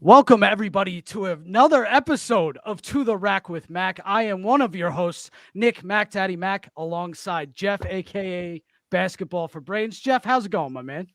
Welcome, everybody, to another episode of To the Rack with Mac. I am one of your hosts, Nick Mac Daddy Mac, alongside Jeff, a.k.a. Basketball for Brains. Jeff, how's it going, my man?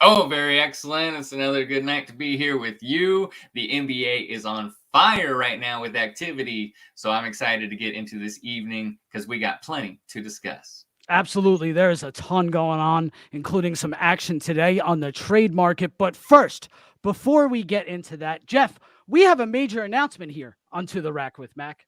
Oh, very excellent. It's another good night to be here with you. The NBA is on fire right now with activity, so I'm excited to get into this evening because we got plenty to discuss. Absolutely. There's a ton going on, including some action today on the trade market. But first, before we get into that, Jeff, we have a major announcement here on To the Rack with Mac,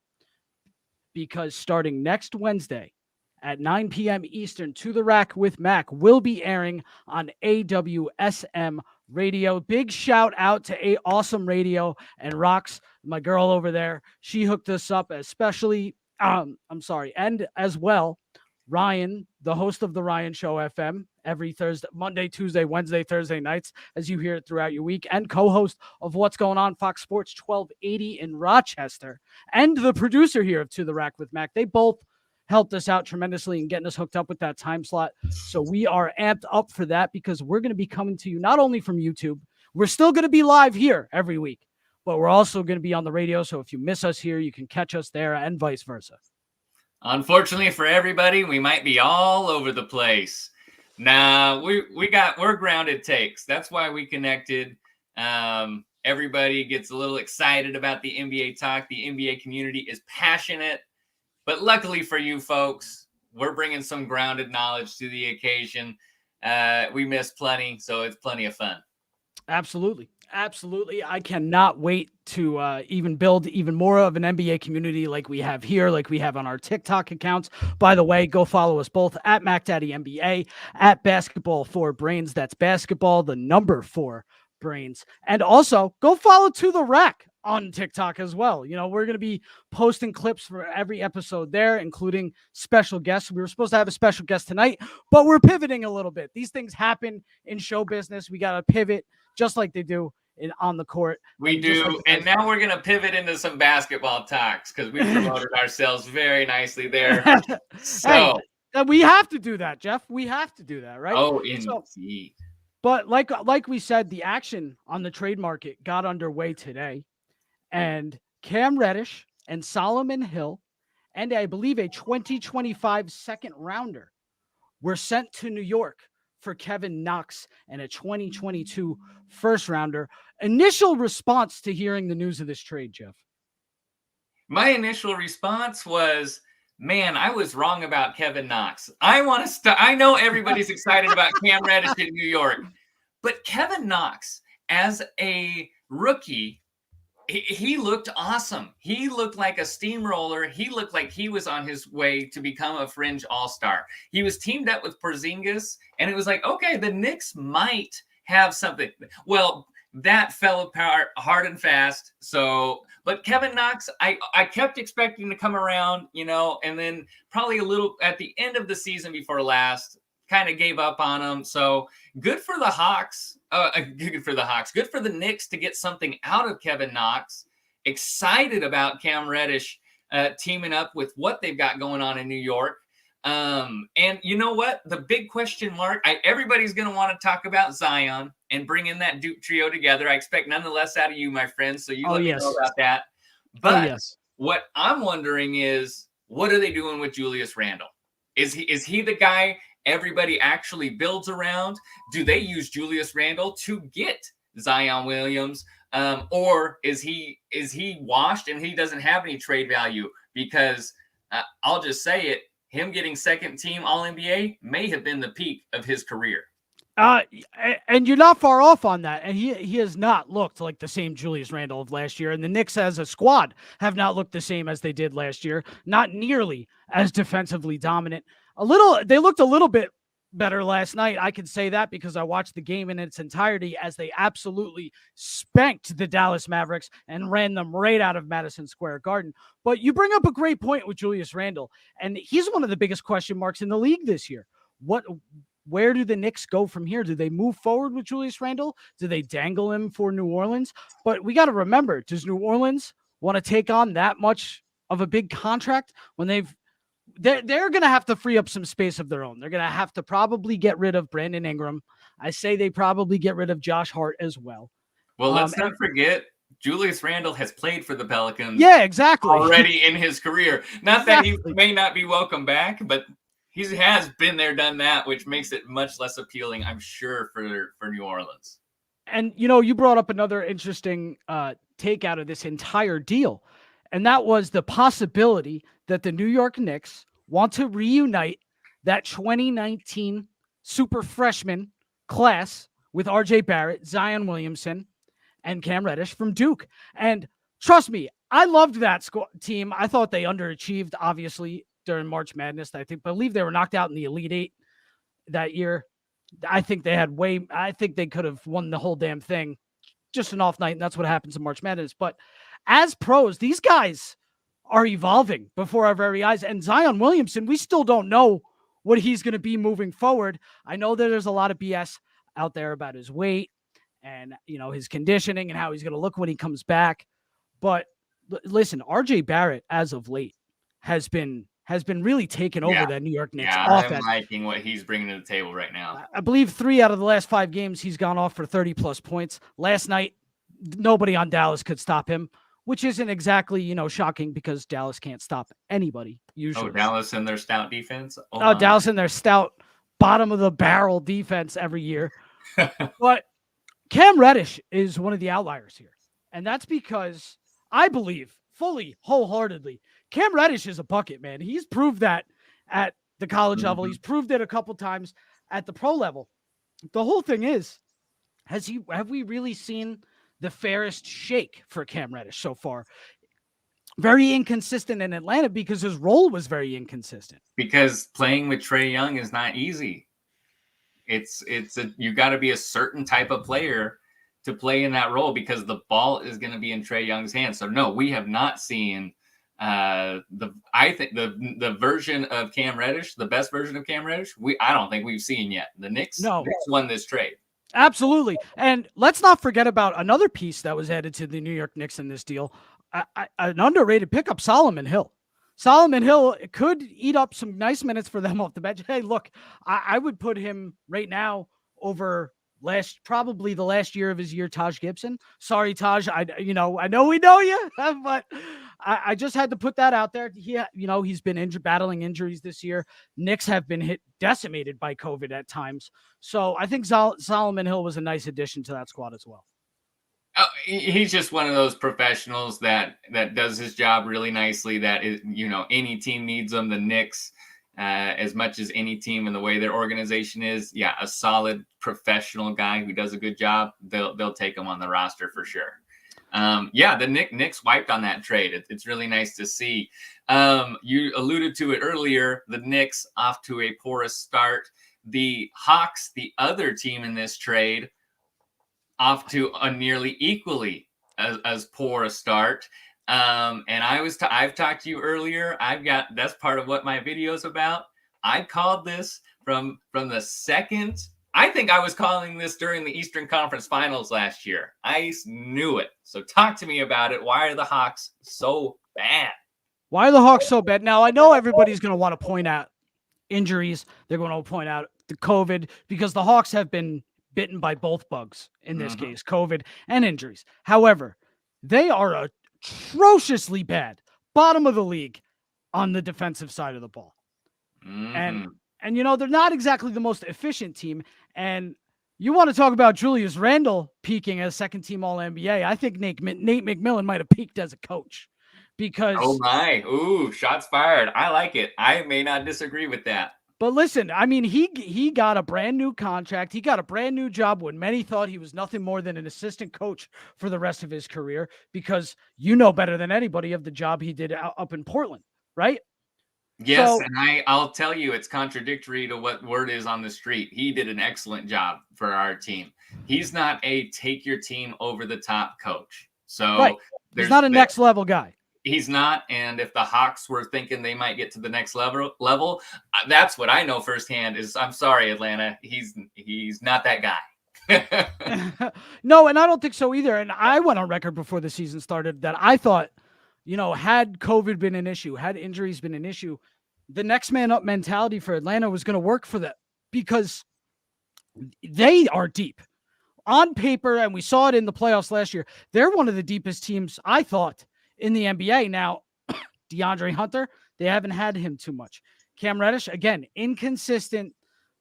because starting next Wednesday at 9 p.m. Eastern, To the Rack with Mac will be airing on AWSM Radio. Big shout out to Awesome Radio and Rocks, my girl over there. She hooked us up, especially, and as well, Ryan, the host of the Ryan Show FM, every Thursday, Monday, Tuesday, Wednesday, Thursday nights, as you hear it throughout your week, and co-host of What's Going On, Fox Sports 1280 in Rochester, and the producer here of To the Rack with Mac. They both helped us out tremendously in getting us hooked up with that time slot. So we are amped up for that because we're going to be coming to you not only from YouTube, we're still going to be live here every week, but we're also going to be on the radio. So if you miss us here, you can catch us there and vice versa. Unfortunately for everybody, we might be all over the place. Nah, we're grounded takes. That's why we connected. Everybody gets a little excited about the NBA talk. The NBA community is passionate. But luckily for you folks, we're bringing some grounded knowledge to the occasion. We missed plenty, so it's plenty of fun. Absolutely. Absolutely. I cannot wait to even build even more of an NBA community like we have here, like we have on our TikTok accounts. By the way, go follow us both at MacDaddyNBA, at Basketball for Brains. That's basketball, the number 4 Brains. And also go follow To the Rack on TikTok as well. You know, we're going to be posting clips for every episode there, including special guests. We were supposed to have a special guest tonight, but we're pivoting a little bit. These things happen in show business. We got to pivot just like they do on the court. We do. Like and now we're going to pivot into some basketball talks because we promoted ourselves very nicely there. So hey, we have to do that, Jeff. We have to do that, right? Oh, indeed. But like we said, the action on the trade market got underway today. And Cam Reddish and Solomon Hill, and I believe a 2025 second rounder, were sent to New York for Kevin Knox and a 2022 first rounder. Initial response to hearing the news of this trade, Jeff? My initial response was, man, I was wrong about Kevin Knox. I know everybody's excited about Cam Reddish in New York, but Kevin Knox as a rookie, he looked awesome. He looked like a steamroller. He looked like he was on his way to become a fringe all-star. He was teamed up with Porzingis, and it was like, okay, the Knicks might have something. Well, that fell apart hard and fast. So, but Kevin Knox, I kept expecting to come around, and then probably a little at the end of the season before last, kind of gave up on him. So good for the Hawks. Good for the Hawks. Good for the Knicks to get something out of Kevin Knox. Excited about Cam Reddish teaming up with what they've got going on in New York. And you know what? The big question mark, everybody's going to want to talk about Zion and bring in that Duke trio together. I expect none the less out of you, my friend. So you let me know about that. But what I'm wondering is, what are they doing with Julius Randle? Is he the guy everybody actually builds around? Do they use Julius Randle to get Zion Williams? Or is he washed and he doesn't have any trade value? Because I'll just say it, him getting second team All-NBA may have been the peak of his career. And you're not far off on that. And he has not looked like the same Julius Randle of last year. And the Knicks as a squad have not looked the same as they did last year. Not nearly as defensively dominant. They looked a little bit better last night. I can say that because I watched the game in its entirety as they absolutely spanked the Dallas Mavericks and ran them right out of Madison Square Garden. But you bring up a great point with Julius Randle, and he's one of the biggest question marks in the league this year. Where do the Knicks go from here? Do they move forward with Julius Randle? Do they dangle him for New Orleans? But we got to remember, does New Orleans want to take on that much of a big contract when they're going to have to free up some space of their own? They're going to have to probably get rid of Brandon Ingram. I say they probably get rid of Josh Hart as well. Well, let's not forget Julius Randle has played for the Pelicans. Yeah, exactly. Already in his career. Not Exactly. that he may not be welcome back, but he has been there, done that, which makes it much less appealing, I'm sure, for New Orleans. And, you brought up another interesting take out of this entire deal, and that was the possibility that the New York Knicks want to reunite that 2019 super freshman class with RJ Barrett, Zion Williamson, and Cam Reddish from Duke. And trust me, I loved that team. I thought they underachieved, obviously, during March Madness. I believe they were knocked out in the Elite Eight that year. I think they could have won the whole damn thing. Just an off night, and that's what happens in March Madness. But as pros, these guys are evolving before our very eyes. And Zion Williamson, we still don't know what he's going to be moving forward. I know that there's a lot of BS out there about his weight and, his conditioning and how he's going to look when he comes back. But listen, RJ Barrett, as of late, has been really taking over that New York Knicks offense. I'm liking what he's bringing to the table right now. I believe 3 out of the last 5 games, he's gone off for 30-plus points. Last night, nobody on Dallas could stop him, which isn't exactly, shocking because Dallas can't stop anybody usually. Oh, Dallas and their stout defense? Dallas and their stout bottom-of-the-barrel defense every year. But Cam Reddish is one of the outliers here. And that's because I believe fully, wholeheartedly, Cam Reddish is a bucket, man. He's proved that at the college level. He's proved it a couple times at the pro level. The whole thing is, have we really seen the fairest shake for Cam Reddish so far? Very inconsistent in Atlanta because his role was very inconsistent. Because playing with Trae Young is not easy. You got to be a certain type of player to play in that role because the ball is going to be in Trae Young's hands. So no, we have not seen I think the version of Cam Reddish, the best version of Cam Reddish, I don't think we've seen yet. The Knicks won this trade. Absolutely. And let's not forget about another piece that was added to the New York Knicks in this deal. An underrated pickup, Solomon Hill. Solomon Hill could eat up some nice minutes for them off the bench. Hey, look, I would put him right now over probably the last year of his year, Taj Gibson. Sorry, Taj. I know we know you, but I just had to put that out there. He's been battling injuries this year. Knicks have been decimated by COVID at times. So I think Solomon Hill was a nice addition to that squad as well. Oh, he's just one of those professionals that does his job really nicely. That is, any team needs him. The Knicks, as much as any team in the way their organization is, a solid professional guy who does a good job. They'll take him on the roster for sure. The Knicks wiped on that trade. It's really nice to see. You alluded to it earlier. The Knicks off to a porous start. The Hawks, the other team in this trade, off to a nearly equally as poor a start. And I've talked to you earlier. That's part of what my video is about. I called this from the second. I think I was calling this during the Eastern Conference Finals last year. I knew it. So talk to me about it. Why are the Hawks so bad? Why are the Hawks so bad? Now, I know everybody's going to want to point out injuries. They're going to point out the COVID because the Hawks have been bitten by both bugs in this case, COVID and injuries. However, they are atrociously bad, bottom of the league on the defensive side of the ball. And they're not exactly the most efficient team. And you want to talk about Julius Randle peaking as second-team All-NBA. I think Nate Mcmillan might have peaked as a coach because... Oh, my. Ooh, shots fired. I like it. I may not disagree with that. But listen, I mean, he got a brand new contract. He got a brand new job when many thought he was nothing more than an assistant coach for the rest of his career because you know better than anybody of the job he did up in Portland, right? Yes, so, and I'll tell you, it's contradictory to what word is on the street. He did an excellent job for our team. He's not a take your team over the top coach. So he's not a next level guy. He's not. And if the Hawks were thinking they might get to the next level, that's what I know firsthand is, I'm sorry, Atlanta. He's not that guy. No, and I don't think so either. And I went on record before the season started that I thought, had COVID been an issue, had injuries been an issue, the next man up mentality for Atlanta was going to work for them because they are deep. on paper, and we saw it in the playoffs last year, they're one of the deepest teams, I thought, in the NBA. Now, DeAndre Hunter, they haven't had him too much. Cam Reddish, again, inconsistent.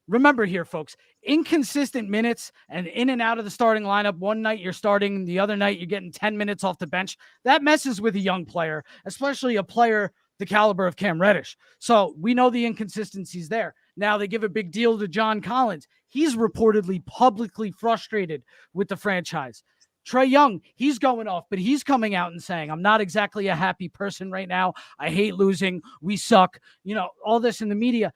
Remember here, folks, inconsistent minutes and in and out of the starting lineup. One night you're starting, the other night you're getting 10 minutes off the bench. That messes with a young player, especially a player the caliber of Cam Reddish. So we know the inconsistencies there. Now they give a big deal to John Collins. He's reportedly publicly frustrated with the franchise. Trae Young, he's going off, but he's coming out and saying, I'm not exactly a happy person right now. I hate losing. We suck. All this in the media.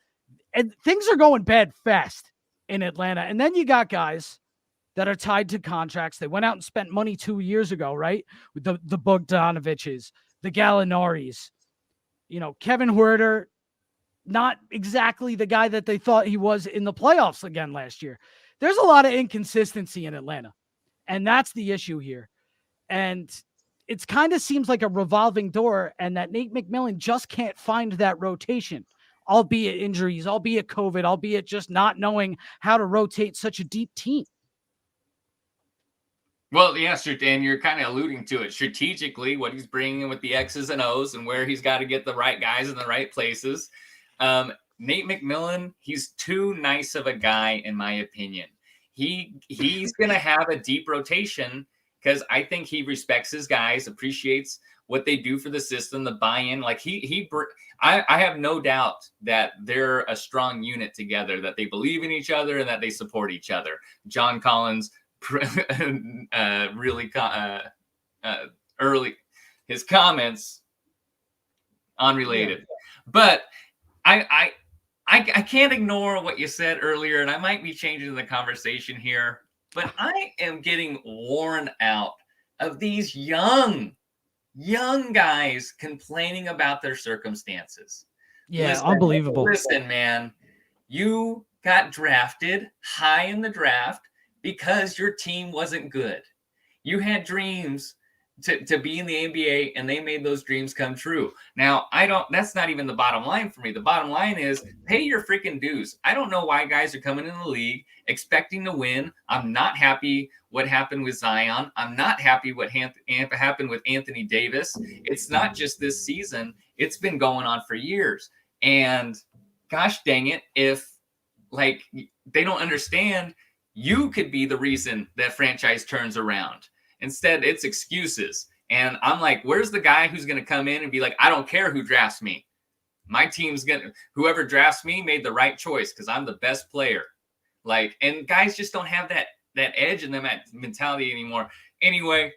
And things are going bad fast in Atlanta. And then you got guys that are tied to contracts. They went out and spent money 2 years ago, right? With the Bogdanoviches, the Gallinaris, Kevin Huerter, not exactly the guy that they thought he was in the playoffs again last year. There's a lot of inconsistency in Atlanta. And that's the issue here. And it kind of seems like a revolving door, and that Nate McMillan just can't find that rotation, albeit injuries, albeit COVID, albeit just not knowing how to rotate such a deep team. Well, yeah, and you're kind of alluding to it strategically, what he's bringing with the X's and O's and where he's got to get the right guys in the right places. Nate McMillan, he's too nice of a guy, in my opinion. He's going to have a deep rotation because I think he respects his guys, appreciates what they do for the system, the buy-in. Like I have no doubt that they're a strong unit together, that they believe in each other and that they support each other. John Collins, really early, his comments unrelated, but I can't ignore what you said earlier, and I might be changing the conversation here, but I am getting worn out of these young guys complaining about their circumstances. Yeah, unbelievable. Listen, man, you got drafted high in the draft because your team wasn't good. You had dreams to be in the NBA, and they made those dreams come true. Now, that's not even the bottom line for me. The bottom line is pay your freaking dues. I don't know why guys are coming in the league expecting to win. I'm not happy what happened with Zion. I'm not happy what happened with Anthony Davis. It's not just this season. It's been going on for years. And gosh dang it, if they don't understand, you could be the reason that franchise turns around. Instead, it's excuses. And I'm like, where's the guy who's going to come in and be like, I don't care who drafts me. My team's whoever drafts me made the right choice because I'm the best player. And guys just don't have that edge in them, that mentality anymore. Anyway,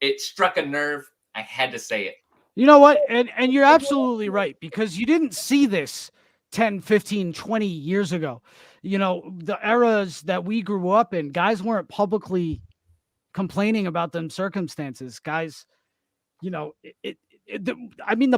it struck a nerve. I had to say it. You know what? And you're absolutely right, because you didn't see this 10, 15, 20 years ago. The eras that we grew up in, guys weren't publicly complaining about them circumstances. Guys, the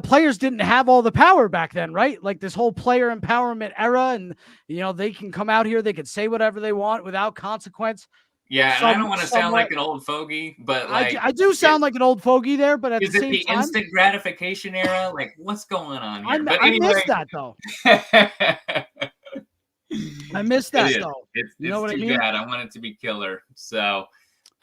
players didn't have all the power back then, right? Like this whole player empowerment era, and they can come out here, they can say whatever they want without consequence. Yeah, and I don't want to sound like an old fogey, but I do sound like an old fogey there, but at the same time, is it the instant gratification era? What's going on here? I miss that though. I miss that though. It's what I mean? Bad. I want it to be killer. So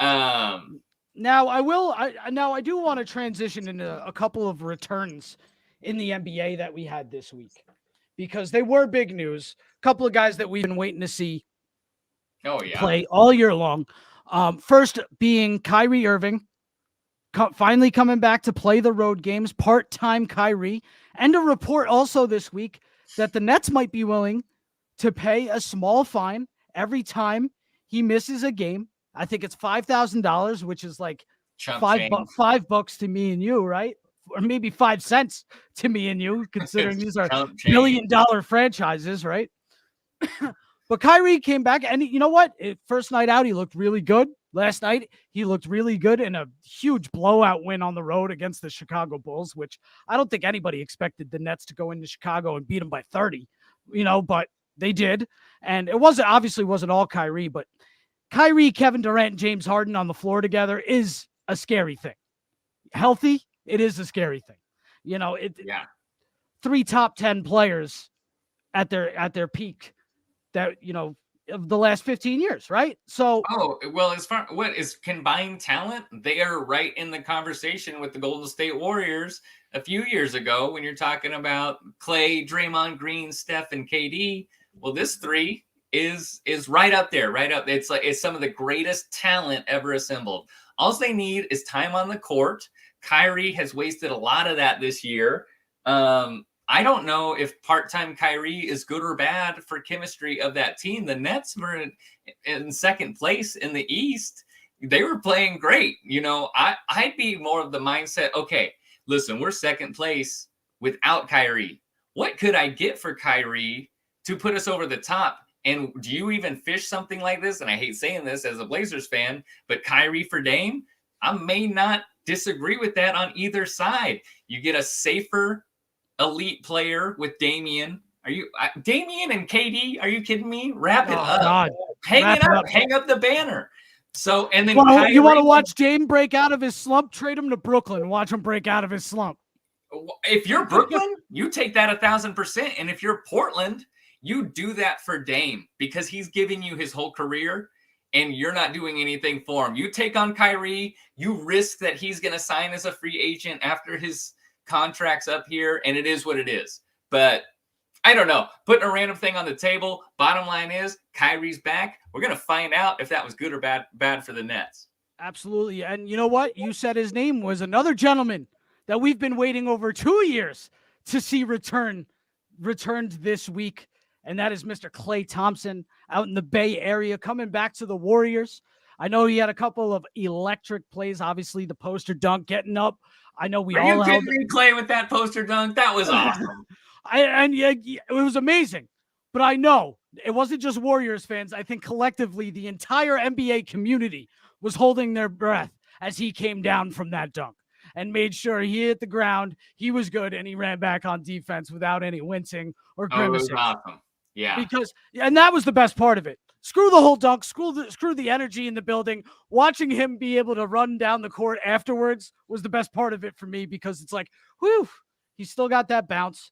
now I do want to transition into a couple of returns in the NBA that we had this week, because they were big news. A couple of guys that we've been waiting to see play all year long. First being Kyrie Irving, finally coming back to play the road games, part-time Kyrie, and a report also this week that the Nets might be willing to pay a small fine every time he misses a game. I think it's $5,000, which is like $5 to me and you, right? Or maybe 5 cents to me and you, considering these are $1 billion franchises, right? But Kyrie came back, and you know what? First night out, he looked really good. Last night, he looked really good in a huge blowout win on the road against the Chicago Bulls, which I don't think anybody expected the Nets to go into Chicago and beat them by 30, but they did. And it obviously wasn't all Kyrie, but Kyrie, Kevin Durant, and James Harden on the floor together is a scary thing. Healthy, it is a scary thing. 3 top 10 players at their peak that, of the last 15 years, right? So, well, as far what is combined talent, they are right in the conversation with the Golden State Warriors a few years ago when you're talking about Clay, Draymond Green, Steph, and KD. Well, this three is right up there, right up. It's some of the greatest talent ever assembled. All they need is time on the court. Kyrie has wasted a lot of that this year. I don't know if part-time Kyrie is good or bad for chemistry of that team. The Nets were in second place in the East. They were playing great. I'd be more of the mindset, okay, listen, we're second place without Kyrie. What could I get for Kyrie to put us over the top? And do you even fish something like this? And I hate saying this as a Blazers fan, but Kyrie for Dame, I may not disagree with that on either side. You get a safer elite player with Damian. Damian and KD? Are you kidding me? Wrap it up. God. Hang up the banner. So, and then you want to watch Dame break out of his slump? Trade him to Brooklyn. Watch him break out of his slump. If you're Brooklyn, you take that 1,000%. And if you're Portland, you do that for Dame because he's giving you his whole career and you're not doing anything for him. You take on Kyrie, you risk that he's going to sign as a free agent after his contract's up here, and it is what it is. But I don't know. Putting a random thing on the table, bottom line is Kyrie's back. We're going to find out if that was good or bad for the Nets. Absolutely. And you know what? You said his name was another gentleman that we've been waiting over 2 years to see returned this week. And that is Mr. Clay Thompson out in the Bay Area coming back to the Warriors. I know he had a couple of electric plays, obviously the poster dunk, getting up. I know we all held Clay with that poster dunk. That was awesome. It was amazing. But I know it wasn't just Warriors fans. I think collectively the entire NBA community was holding their breath as he came down from that dunk and made sure he hit the ground. He was good, and he ran back on defense without any wincing or grimacing. It was awesome. Yeah. And that was the best part of it. Screw the whole dunk, screw the energy in the building. Watching him be able to run down the court afterwards was the best part of it for me because it's like, whew, he still got that bounce.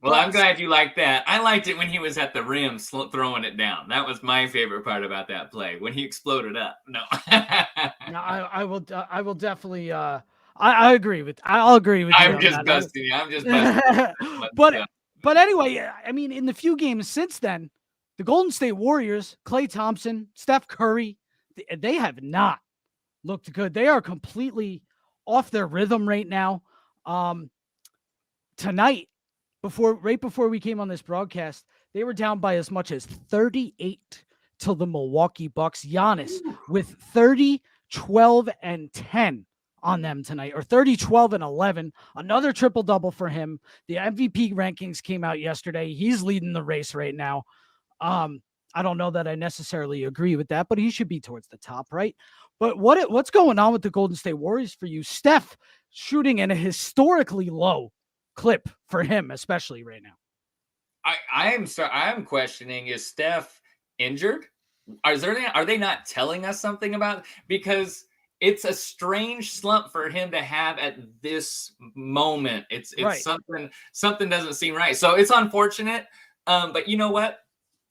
I'm glad you liked that. I liked it when he was at the rim throwing it down. That was my favorite part about that play when he exploded up. No, I will definitely. I'll agree with you. I'm just busting you. But anyway, I mean, in the few games since then, the Golden State Warriors, Clay Thompson, Steph Curry, they have not looked good. They are completely off their rhythm right now. Tonight, right before we came on this broadcast, they were down by as much as 38 to the Milwaukee Bucks. Giannis with 30, 12, and 10 on them tonight, or 30, 12, and 11. Another triple-double for him. The MVP rankings came out yesterday. He's leading the race right now. I don't know that I necessarily agree with that, but he should be towards the top, right? But what's going on with the Golden State Warriors for you? Steph shooting in a historically low clip for him, especially right now. I'm questioning, is Steph injured? Are they not telling us something about, because it's a strange slump for him to have at this moment. It's right. Something doesn't seem right. So it's unfortunate. But you know what?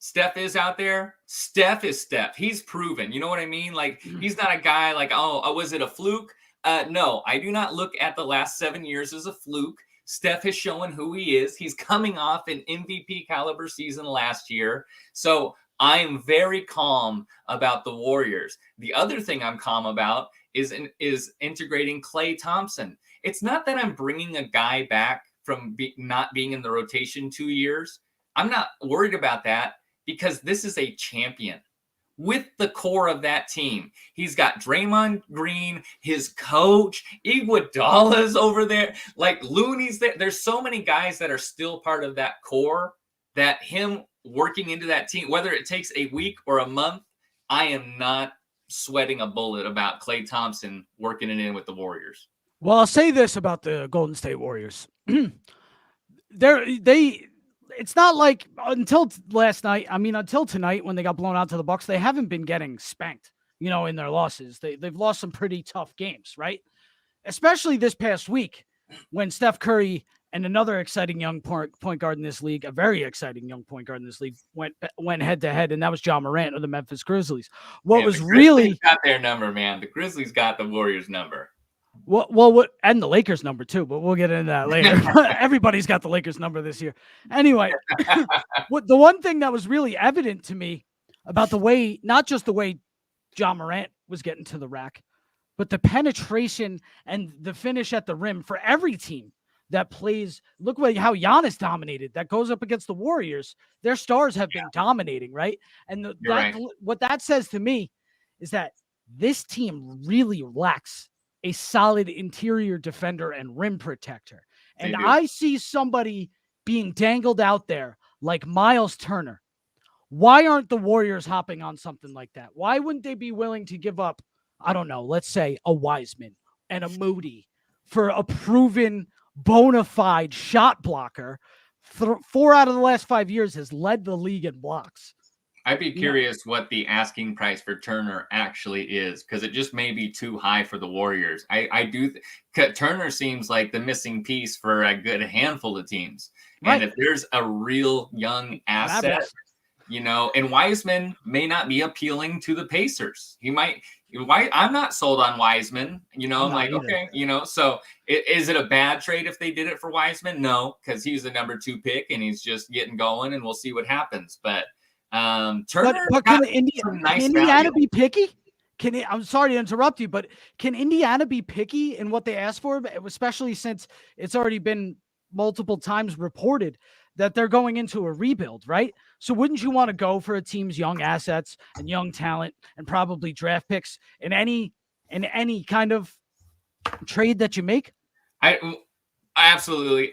Steph is out there. Steph is Steph. He's proven. You know what I mean? Like, he's not a guy like, oh, was it a fluke? No, I do not look at the last 7 years as a fluke. Steph has shown who he is. He's coming off an MVP caliber season last year. So I am very calm about the Warriors. The other thing I'm calm about is integrating Clay Thompson. It's not that I'm bringing a guy back from not being in the rotation 2 years. I'm not worried about that because this is a champion with the core of that team. He's got Draymond Green, his coach, Iguodala's over there, like Looney's there. There's so many guys that are still part of that core that him working into that team, whether it takes a week or a month, I am not sweating a bullet about Clay Thompson working it in with the Warriors. Well, I'll say this about the Golden State Warriors. It's not like until last night, until tonight when they got blown out to the Bucks, they haven't been getting spanked, in their losses. They've lost some pretty tough games, right? Especially this past week when Steph Curry And another exciting young point guard in this league, a very exciting young point guard in this league, went head to head, and that was Ja Morant of the Memphis Grizzlies. What was really got their number, man. The Grizzlies got the Warriors' number. Well, and the Lakers number too, but we'll get into that later. Everybody's got the Lakers number this year. Anyway, the one thing that was really evident to me about the way, not just the way Ja Morant was getting to the rack, but the penetration and the finish at the rim for every team that plays. Look how Giannis dominated. That goes up against the Warriors. Their stars have been dominating, right? And what that says to me is that this team really lacks a solid interior defender and rim protector. And I see somebody being dangled out there like Miles Turner. Why aren't the Warriors hopping on something like that? Why wouldn't they be willing to give up, I don't know, let's say a Wiseman and a Moody for a proven bona fide shot blocker? 4 out of the last 5 years has led the league in blocks. I'd be curious what the asking price for Turner actually is, because it just may be too high for the Warriors. Turner seems like the missing piece for a good handful of teams. Right. And if there's a real young asset, and Wiseman may not be appealing to the Pacers. I'm not sold on Wiseman, I'm like, okay, so is it a bad trade if they did it for Wiseman? No, because he's the number 2 pick and he's just getting going, and we'll see what happens. But Turner, but can Indiana be picky? I'm sorry to interrupt you, but can Indiana be picky in what they ask for, especially since it's already been multiple times reported that they're going into a rebuild, right? So wouldn't you want to go for a team's young assets and young talent and probably draft picks in any kind of trade that you make? I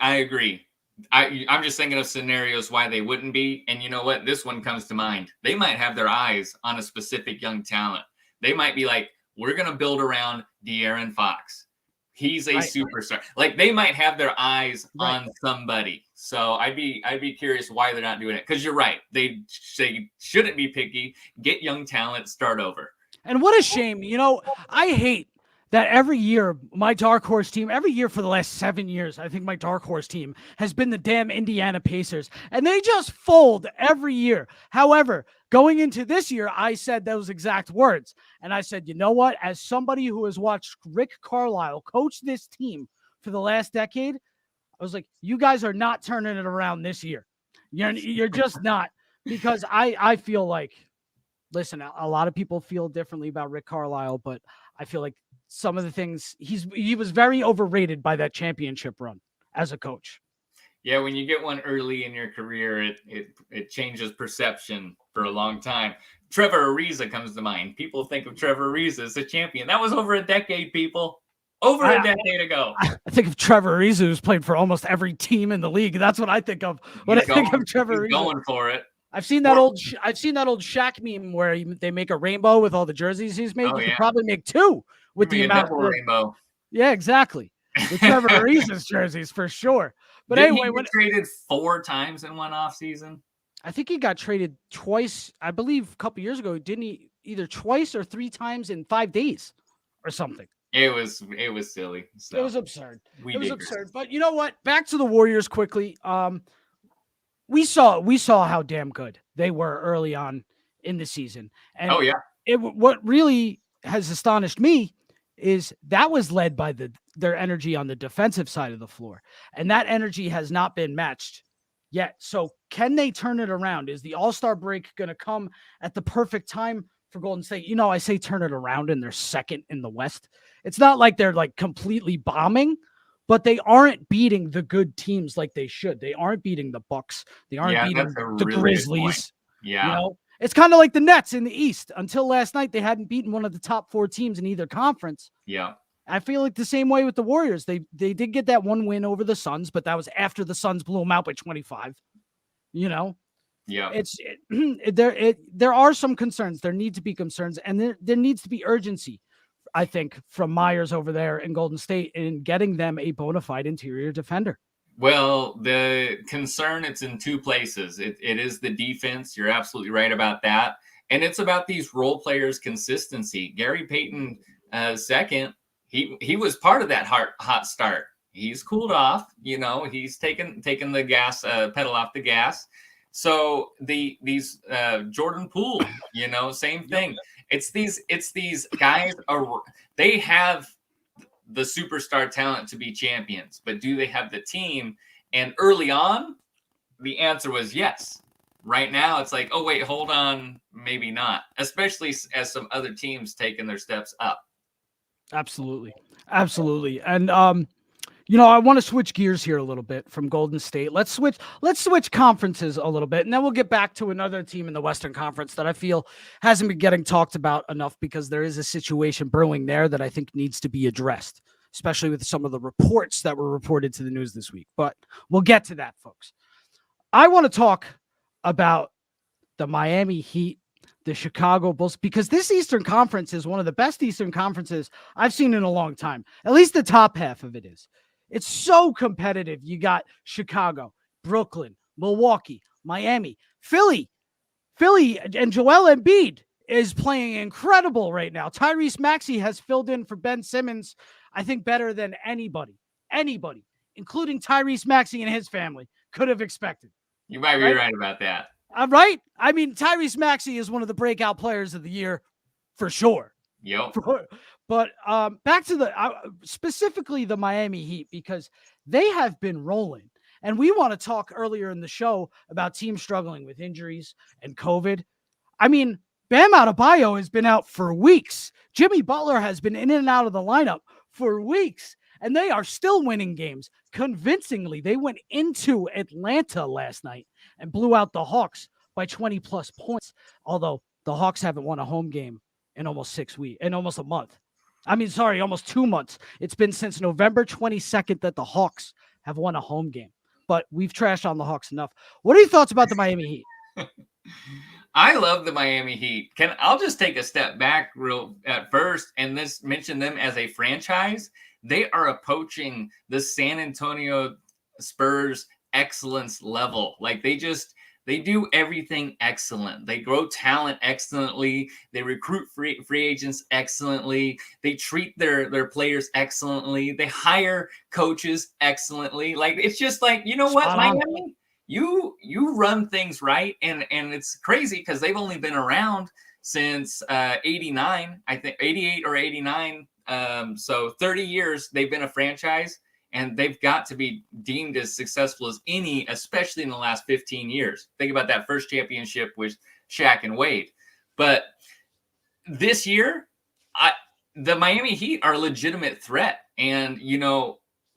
agree. I'm just thinking of scenarios why they wouldn't be. And you know what? This one comes to mind. They might have their eyes on a specific young talent. They might be like, we're going to build around De'Aaron Fox. He's a superstar. Like, they might have their eyes on somebody. So I'd be curious why they're not doing it. Because you're right. They shouldn't be picky. Get young talent, start over. And what a shame. I hate that every year, my dark horse team, every year for the last 7 years, I think my dark horse team has been the damn Indiana Pacers. And they just fold every year. However, going into this year, I said those exact words. And I said, you know what? As somebody who has watched Rick Carlisle coach this team for the last decade, I was like, you guys are not turning it around this year. You're just not. Because I feel like, listen, a lot of people feel differently about Rick Carlisle, but I feel like some of the things he was very overrated by that championship run as a coach. Yeah, when you get one early in your career, it changes perception for a long time. Trevor Ariza comes to mind. People think of Trevor Ariza as a champion. That was over a decade, people. Over a decade ago. I think of Trevor Ariza, who's played for almost every team in the league. That's what I think of when I think of Trevor Ariza. Going for it. I've seen that old Shaq meme where they make a rainbow with all the jerseys he's made. You could probably make 2 with the amount of rainbow. Yeah, exactly. With Trevor Ariza's jerseys for sure. But anyway, he traded 4 times in one offseason. I think he got traded twice. I believe a couple years ago, didn't he? Either twice or 3 times in 5 days, or something. It was silly. So it was absurd. Absurd. But you know what? Back to the Warriors quickly. We saw how damn good they were early on in the season. And what really has astonished me is that was led by their energy on the defensive side of the floor. And that energy has not been matched yet. So can they turn it around? Is the All-Star break going to come at the perfect time for Golden State? I say turn it around and they're second in the West. It's not like they're like completely bombing, but they aren't beating the good teams like they should. They aren't beating the Bucks. They aren't beating the Grizzlies. Yeah. It's kind of like the Nets in the East. Until last night, they hadn't beaten one of the top 4 teams in either conference. Yeah. I feel like the same way with the Warriors. They did get that 1 win over the Suns, but that was after the Suns blew them out by 25. Yeah. There are some concerns. There need to be concerns, and there needs to be urgency, I think, from Myers over there in Golden State in getting them a bona fide interior defender. Well, the concern, it's in 2 places. It is the defense. You're absolutely right about that. And it's about these role players' consistency. Gary Payton, second, he was part of that hot start. He's cooled off. He's taken the gas pedal off the gas. So these Jordan Poole, same thing. It's these guys they have the superstar talent to be champions, but do they have the team? And early on, the answer was yes. Right now, it's like, oh wait, hold on, maybe not. Especially as some other teams taking their steps up. Absolutely. And I want to switch gears here a little bit from Golden State. Let's switch conferences a little bit, and then we'll get back to another team in the Western Conference that I feel hasn't been getting talked about enough, because there is a situation brewing there that I think needs to be addressed, especially with some of the reports that were reported to the news this week. But we'll get to that, folks. I want to talk about the Miami Heat, the Chicago Bulls, because this Eastern Conference is one of the best Eastern Conferences I've seen in a long time. At least the top half of it is. It's so competitive. You got Chicago, Brooklyn, Milwaukee, Miami, Philly, and Joel Embiid is playing incredible right now. Tyrese Maxey has filled in for Ben Simmons, I think, better than anybody, including Tyrese Maxey and his family, could have expected. You might be right about that. I'm right. I mean, Tyrese Maxey is one of the breakout players of the year for sure. Yep. But back to specifically the Miami Heat, because they have been rolling. And we want to talk earlier in the show about teams struggling with injuries and COVID. I mean, Bam Adebayo has been out for weeks. Jimmy Butler has been in and out of the lineup for weeks. And they are still winning games convincingly. They went into Atlanta last night and blew out the Hawks by 20-plus points, although the Hawks haven't won a home game in almost 6 weeks, in almost a month. Almost 2 months. It's been since November 22nd that the Hawks have won a home game. But we've trashed on the Hawks enough. What are your thoughts about the Miami Heat? I love the Miami Heat. I'll just take a step back at first and mention them as a franchise. They are approaching the San Antonio Spurs excellence level. Like they do everything excellent. They grow talent excellently. They recruit free agents excellently. They treat their players excellently. They hire coaches excellently. Like it's just like, you know what, Miami? You run things right, and it's crazy because they've only been around since 89, I think 88 or 89. So 30 years they've been a franchise, and they've got to be deemed as successful as any, especially in the last 15 years. Think about that first championship with Shaq and Wade. But this year, the Miami Heat are a legitimate threat. And,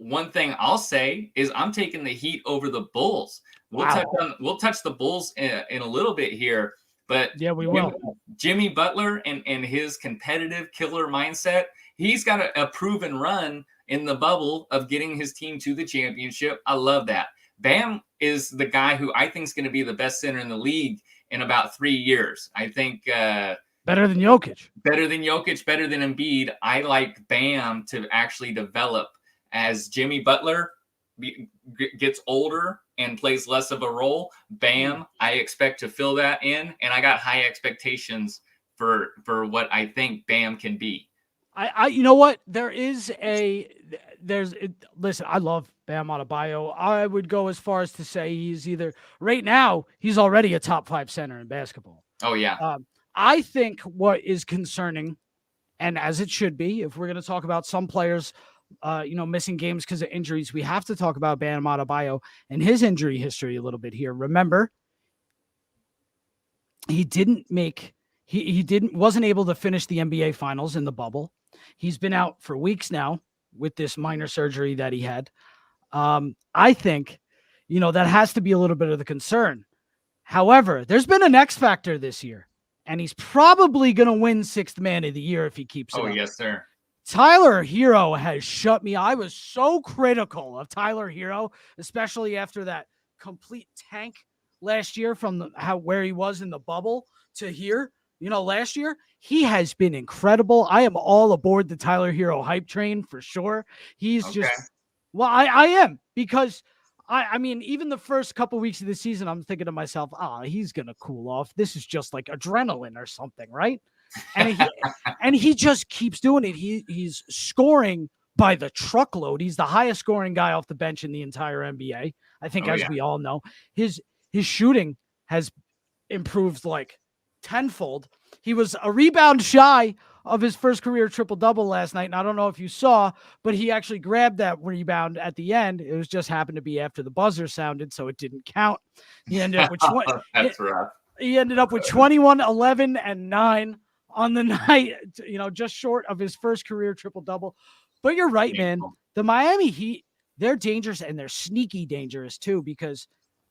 one thing I'll say is I'm taking the Heat over the Bulls. We'll touch the Bulls in a little bit here. But yeah, we will. Jimmy Butler and his competitive killer mindset, he's got a proven run in the bubble of getting his team to the championship. I love that. Bam is the guy who I think is going to be the best center in the league in about 3 years. I think better than Jokic. Better than Embiid. I like Bam to actually develop as Jimmy Butler gets older and plays less of a role. Bam, I expect to fill that in, and I got high expectations for what I think Bam can be. You know what? Listen, I love Bam Adebayo. I would go as far as to say right now, he's already a top 5 center in basketball. Oh, yeah. I think what is concerning, and as it should be, if we're going to talk about some players, missing games because of injuries, we have to talk about Bam Adebayo and his injury history a little bit here. Remember, he wasn't able to finish the NBA finals in the bubble. He's been out for weeks now with this minor surgery that he had. I think, that has to be a little bit of the concern. However, there's been an X factor this year, and he's probably going to win 6th man of the year if he keeps it up. Yes, sir. Tyler Hero has shut me. I was so critical of Tyler Hero, especially after that complete tank last year from where he was in the bubble to here. Last year, he has been incredible. I am all aboard the Tyler Hero hype train for sure. He's I am, because I mean, even the first couple weeks of the season, I'm thinking to myself, he's going to cool off. This is just like adrenaline or something, right? And he just keeps doing it. He's scoring by the truckload. He's the highest scoring guy off the bench in the entire NBA. I think, we all know, his shooting has improved like tenfold. He was a rebound shy of his first career triple-double last night, and I don't know if you saw, but he actually grabbed that rebound at the end. It was just happened to be after the buzzer sounded, so it didn't count. He ended up with That's rough. He ended up with 21, 11, and 9 on the night, just short of his first career triple-double. But you're right, man. The Miami Heat, they're dangerous, and they're sneaky dangerous too, because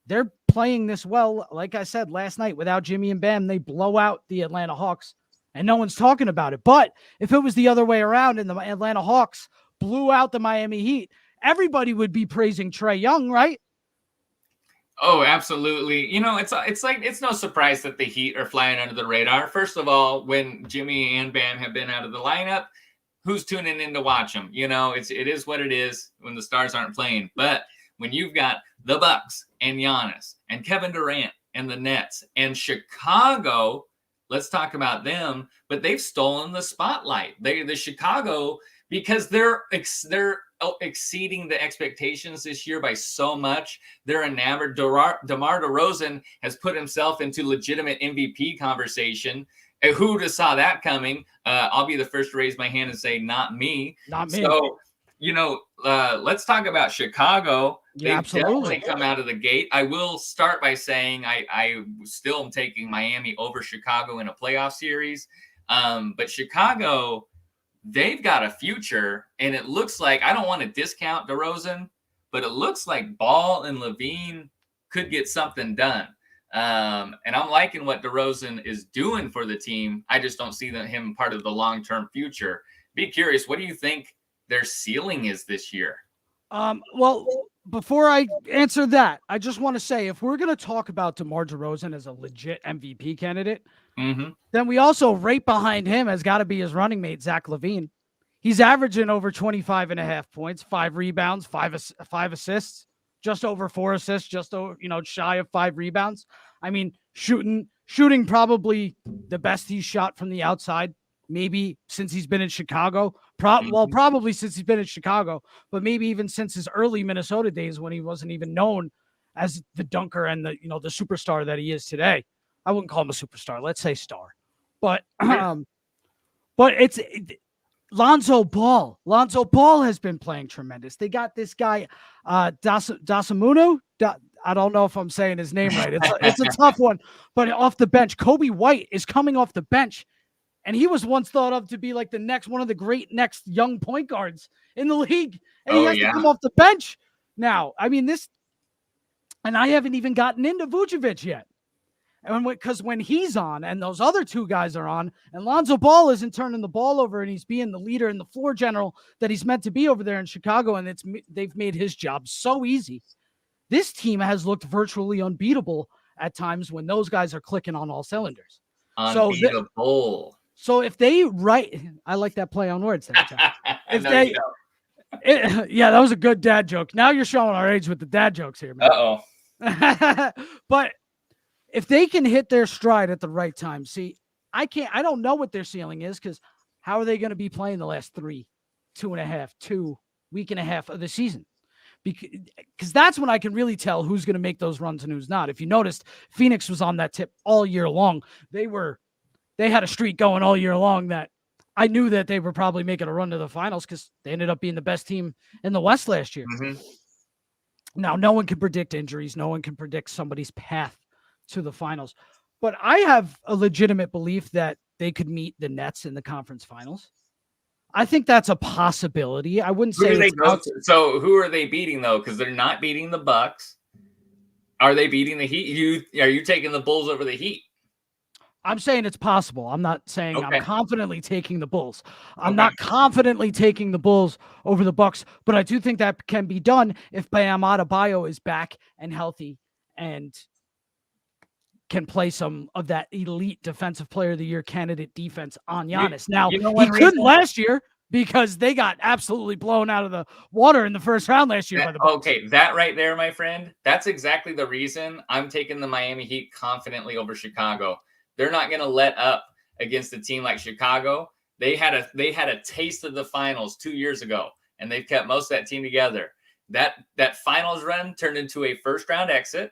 they're playing this well. Like I said last night, without Jimmy and Bam, they blow out the Atlanta Hawks, and no one's talking about it. But if it was the other way around and the Atlanta Hawks blew out the Miami Heat, everybody would be praising Trae Young, right? Oh, absolutely. It's no surprise that the Heat are flying under the radar. First of all, when Jimmy and Bam have been out of the lineup, who's tuning in to watch them? It is what it is when the stars aren't playing. But when you've got the Bucks and Giannis and Kevin Durant and the Nets and Chicago, let's talk about them. But they've stolen the spotlight. The Chicago, because they're exceeding the expectations this year by so much. They're enamored. DeMar DeRozan has put himself into legitimate MVP conversation. Who would have saw that coming? I'll be the first to raise my hand and say, not me. Not me. So, let's talk about Chicago. Yeah, They've definitely come out of the gate. I will start by saying I still am taking Miami over Chicago in a playoff series. But Chicago, they've got a future, and it looks like, I don't want to discount DeRozan, but it looks like Ball and Levine could get something done. And I'm liking what DeRozan is doing for the team. I just don't see him part of the long-term future. Be curious, what do you think their ceiling is this year? Well, before I answer that, I just want to say, if we're going to talk about DeMar DeRozan as a legit MVP candidate, then we also, right behind him, has got to be his running mate, Zach LaVine. He's averaging over 25.5 points, 5 rebounds, 5 assists, just over 4 assists, just shy of 5 rebounds. I mean, shooting probably the best he's shot from the outside, maybe since he's been in Chicago. Probably since he's been in Chicago, but maybe even since his early Minnesota days when he wasn't even known as the dunker and the superstar that he is today. I wouldn't call him a superstar. Let's say star. But it's Lonzo Ball. Lonzo Ball has been playing tremendous. They got this guy, Dasamuno. I don't know if I'm saying his name right. It's a tough one. But off the bench, Kobe White is coming off the bench. And he was once thought of to be like one of the great next young point guards in the league. And he has to come off the bench now. I mean, and I haven't even gotten into Vucevic yet. And because when he's on and those other two guys are on and Lonzo Ball isn't turning the ball over and he's being the leader and the floor general that he's meant to be over there in Chicago, and they've made his job so easy. This team has looked virtually unbeatable at times when those guys are clicking on all cylinders. Unbeatable. So if they I like that play on words. If that was a good dad joke. Now you're showing our age with the dad jokes here, man. Uh-oh. But if they can hit their stride at the right time, I don't know what their ceiling is, because how are they going to be playing the last 2 week and a half of the season? Because that's when I can really tell who's going to make those runs and who's not. If you noticed, Phoenix was on that tip all year long. They had a streak going all year long that I knew that they were probably making a run to the finals, because they ended up being the best team in the West last year. Now, no one can predict injuries. No one can predict somebody's path to the finals. But I have a legitimate belief that they could meet the Nets in the conference finals. I think that's a possibility. I wouldn't say. So who are they beating, though? Because they're not beating the Bucks. Are they beating the Heat? Are you taking the Bulls over the Heat? I'm saying it's possible. I'm not saying I'm confidently taking the Bulls. I'm not confidently taking the Bulls over the Bucks, but I do think that can be done if Bam Adebayo is back and healthy and can play some of that elite defensive player of the year candidate defense on Giannis. Now, he couldn't last year because they got absolutely blown out of the water in the first round last year by the Bucks. Okay, that right there, my friend, that's exactly the reason I'm taking the Miami Heat confidently over Chicago. They're not going to let up against a team like Chicago. They had a taste of the finals 2 years ago, and they've kept most of that team together. That finals run turned into a first-round exit,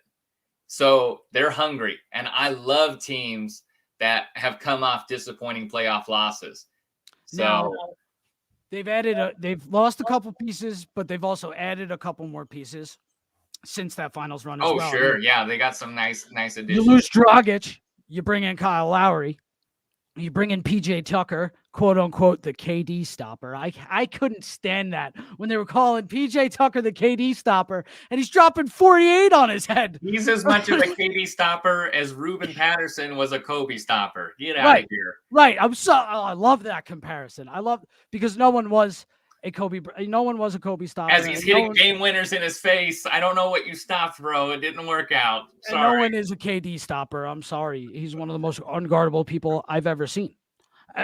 so they're hungry. And I love teams that have come off disappointing playoff losses. So now, they've lost a couple pieces, but they've also added a couple more pieces since that finals run as well. Oh, sure. Yeah, they got some nice additions. You lose Dragic, you bring in Kyle Lowry, you bring in PJ Tucker, quote unquote, the KD stopper. I couldn't stand that when they were calling PJ Tucker the KD stopper, and he's dropping 48 on his head. He's as much of a KD stopper as Ruben Patterson was a Kobe stopper. Get out of here. Right. I love that comparison. Because no one was a Kobe stopper. As he's hitting game winners in his face. I don't know what you stopped, bro. It didn't work out. Sorry. And no one is a KD stopper. I'm sorry. He's one of the most unguardable people I've ever seen.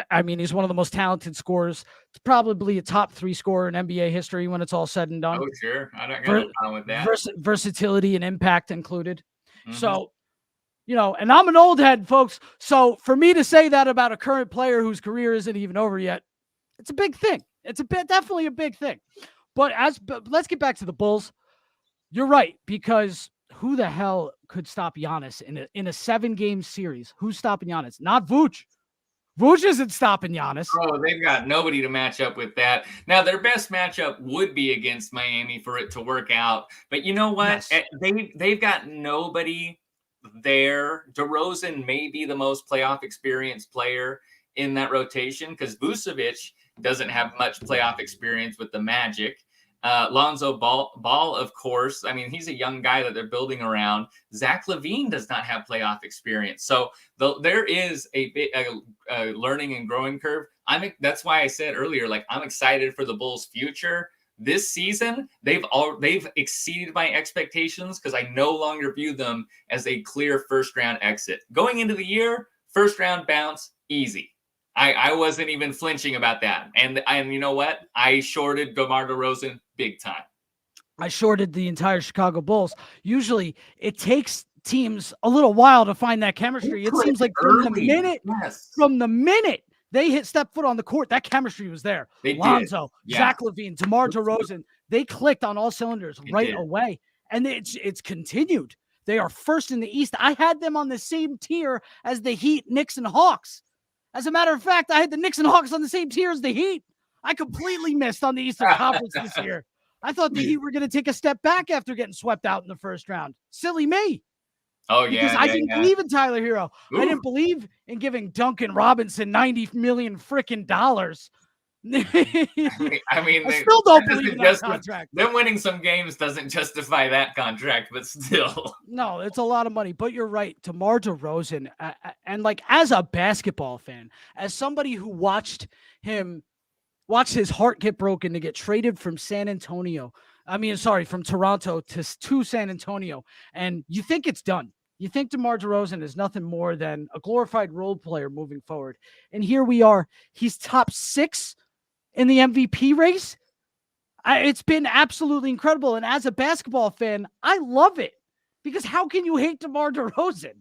I mean, he's one of the most talented scorers. It's probably a top 3 scorer in NBA history when it's all said and done. Oh, sure. I don't got no problem with that. Versatility and impact included. Mm-hmm. So, and I'm an old head, folks. So for me to say that about a current player whose career isn't even over yet, it's a big thing. It's definitely a big thing. But let's get back to the Bulls. You're right, because who the hell could stop Giannis in a 7-game series? Who's stopping Giannis? Not Vooch. Vooch isn't stopping Giannis. Oh, they've got nobody to match up with that. Now, their best matchup would be against Miami for it to work out. But you know what? Yes. They've got nobody there. DeRozan may be the most playoff experienced player in that rotation because Vucevic doesn't have much playoff experience with the Magic. Lonzo Ball, of course. I mean, he's a young guy that they're building around. Zach Levine does not have playoff experience. So there is a learning and growing curve. That's why I said earlier, I'm excited for the Bulls' future. This season, they've exceeded my expectations because I no longer view them as a clear first-round exit. Going into the year, first-round bounce, easy. I wasn't even flinching about that. And you know what? I shorted DeMar DeRozan big time. I shorted the entire Chicago Bulls. Usually it takes teams a little while to find that chemistry. It seems like from the minute they step foot on the court, that chemistry was there. Lonzo, Zach Levine, DeMar DeRozan, they clicked on all cylinders away. And it's continued. They are first in the East. I had them on the same tier as the Heat, Knicks, and Hawks. As a matter of fact, I had the Knicks and Hawks on the same tier as the Heat. I completely missed on the Eastern Conference this year. I thought the Heat were going to take a step back after getting swept out in the first round. Silly me. Oh, yeah. Because I didn't believe in Tyler Hero. Ooh. I didn't believe in giving Duncan Robinson $90 million freaking dollars. I still don't believe in that contract. Them winning some games doesn't justify that contract, but still. No, it's a lot of money. But you're right. DeMar DeRozan, and as a basketball fan, as somebody who watched his heart get broken to get traded from from Toronto to San Antonio, and you think it's done. You think DeMar DeRozan is nothing more than a glorified role player moving forward. And here we are. He's top 6 in the MVP race. It's been absolutely incredible. And as a basketball fan, I love it because how can you hate DeMar DeRozan?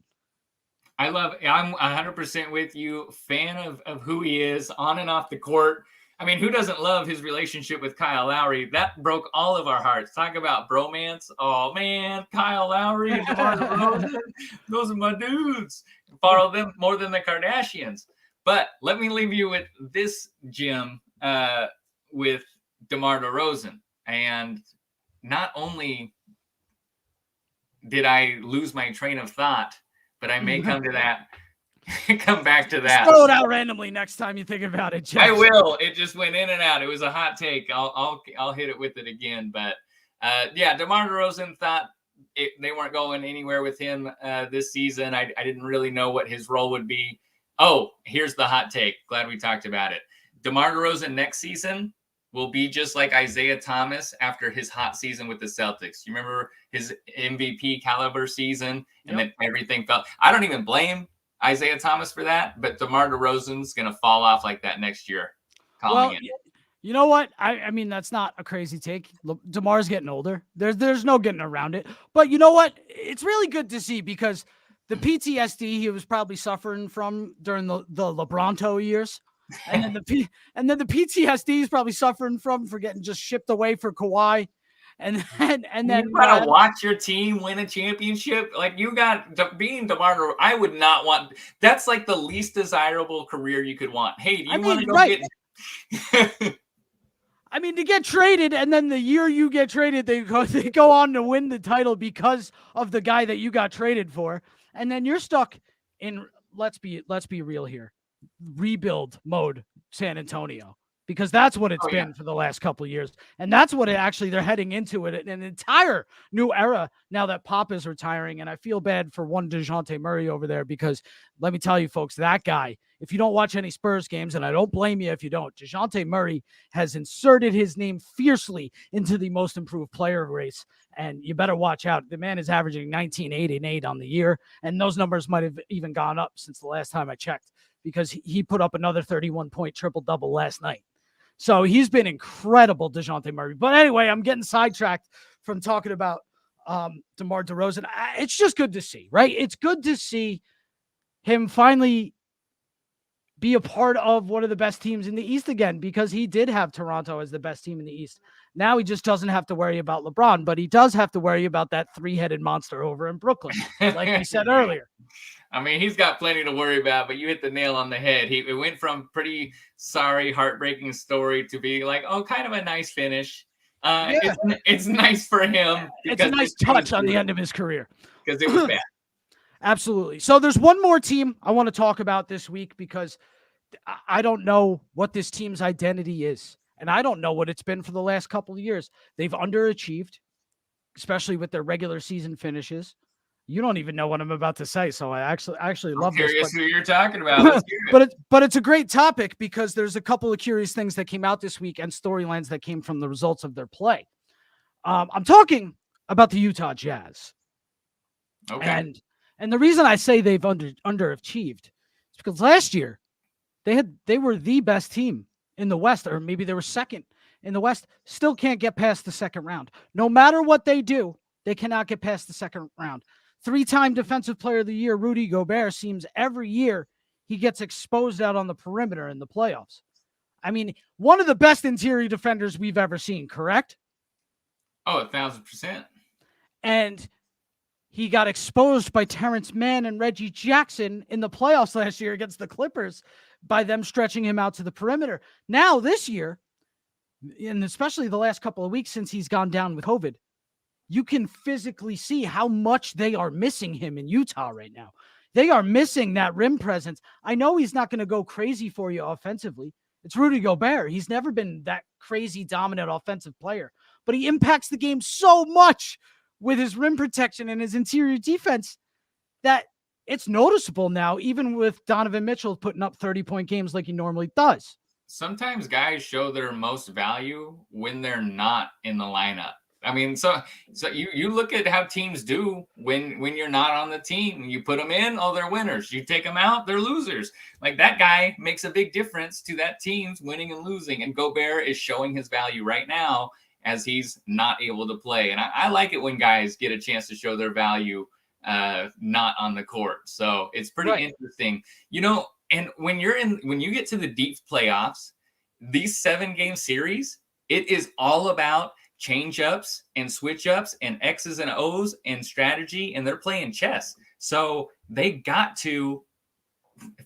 I'm 100% with you. Fan of who he is on and off the court. I mean, who doesn't love his relationship with Kyle Lowry? That broke all of our hearts. Talk about bromance. Oh, man, Kyle Lowry and DeMar DeRozan, those are my dudes. Follow them more than the Kardashians. But let me leave you with this, Jim, with DeMar DeRozan. And not only did I lose my train of thought, but I may come to that. Come back to that. Just throw it out randomly next time you think about it, Jeff. I will. It just went in and out. It was a hot take. I'll hit it with it again. But DeMar DeRozan thought they weren't going anywhere with him this season. I didn't really know what his role would be. Oh, here's the hot take. Glad we talked about it. DeMar DeRozan next season will be just like Isaiah Thomas after his hot season with the Celtics. You remember his MVP caliber season, and then everything fell. I don't even blame Isaiah Thomas for that, but DeMar DeRozan's going to fall off like that next year. You know what? I mean, that's not a crazy take. DeMar's getting older. There's no getting around it. But you know what? It's really good to see because the PTSD he was probably suffering from during the LeBronto years, and then the PTSD he's probably suffering from for getting just shipped away for Kawhi. And then you gotta watch your team win a championship. Like you got being DeMar. I would not want. That's like the least desirable career you could want. Hey, do you want to go get? I mean, to get traded, and then the year you get traded, they go on to win the title because of the guy that you got traded for, and then you're stuck in. Let's be real here, rebuild mode, San Antonio. Because that's what it's been for the last couple of years. And that's what they're heading into an entire new era now that Pop is retiring. And I feel bad for one DeJounte Murray over there because let me tell you, folks, that guy, if you don't watch any Spurs games, and I don't blame you if you don't, DeJounte Murray has inserted his name fiercely into the most improved player race. And you better watch out. The man is averaging 19, 8, and 8 on the year. And those numbers might have even gone up since the last time I checked because he put up another 31-point triple-double last night. So he's been incredible, DeJounte Murray. But anyway, I'm getting sidetracked from talking about DeMar DeRozan. It's just good to see, right? It's good to see him finally be a part of one of the best teams in the East again because he did have Toronto as the best team in the East. Now he just doesn't have to worry about LeBron, but he does have to worry about that three-headed monster over in Brooklyn, like we said earlier. I mean, he's got plenty to worry about, but you hit the nail on the head. It went from pretty sorry, heartbreaking story to be like, oh, kind of a nice finish. It's nice for him. It's a nice touch on the end of his career. Because it was bad. Absolutely. So there's one more team I want to talk about this week because I don't know what this team's identity is. And I don't know what it's been for the last couple of years. They've underachieved, especially with their regular season finishes. You don't even know what I'm about to say, so I actually love this. I'm curious who you're talking about. Let's hear it. But it's a great topic because there's a couple of curious things that came out this week and storylines that came from the results of their play. I'm talking about the Utah Jazz. Okay. And the reason I say they've underachieved is because last year they were the best team in the West, or maybe they were second in the West. Still can't get past the second round. No matter what they do, they cannot get past the second round. 3-time Defensive Player of the Year, Rudy Gobert, seems every year he gets exposed out on the perimeter in the playoffs. I mean, one of the best interior defenders we've ever seen, correct? Oh, 1,000%. And he got exposed by Terrence Mann and Reggie Jackson in the playoffs last year against the Clippers by them stretching him out to the perimeter. Now, this year, and especially the last couple of weeks since he's gone down with COVID, you can physically see how much they are missing him in Utah right now. They are missing that rim presence. I know he's not going to go crazy for you offensively. It's Rudy Gobert. He's never been that crazy dominant offensive player, but he impacts the game so much with his rim protection and his interior defense that it's noticeable now, even with Donovan Mitchell putting up 30-point games like he normally does. Sometimes guys show their most value when they're not in the lineup. I mean, so you look at how teams do when you're not on the team. You put them in, oh, they're winners. You take them out, they're losers. Like that guy makes a big difference to that team's winning and losing. And Gobert is showing his value right now as he's not able to play. And I like it when guys get a chance to show their value not on the court. So it's pretty interesting. You know, and when you get to the deep playoffs, these 7-game series, it is all about change ups and switch ups and X's and O's and strategy, and they're playing chess. So they got to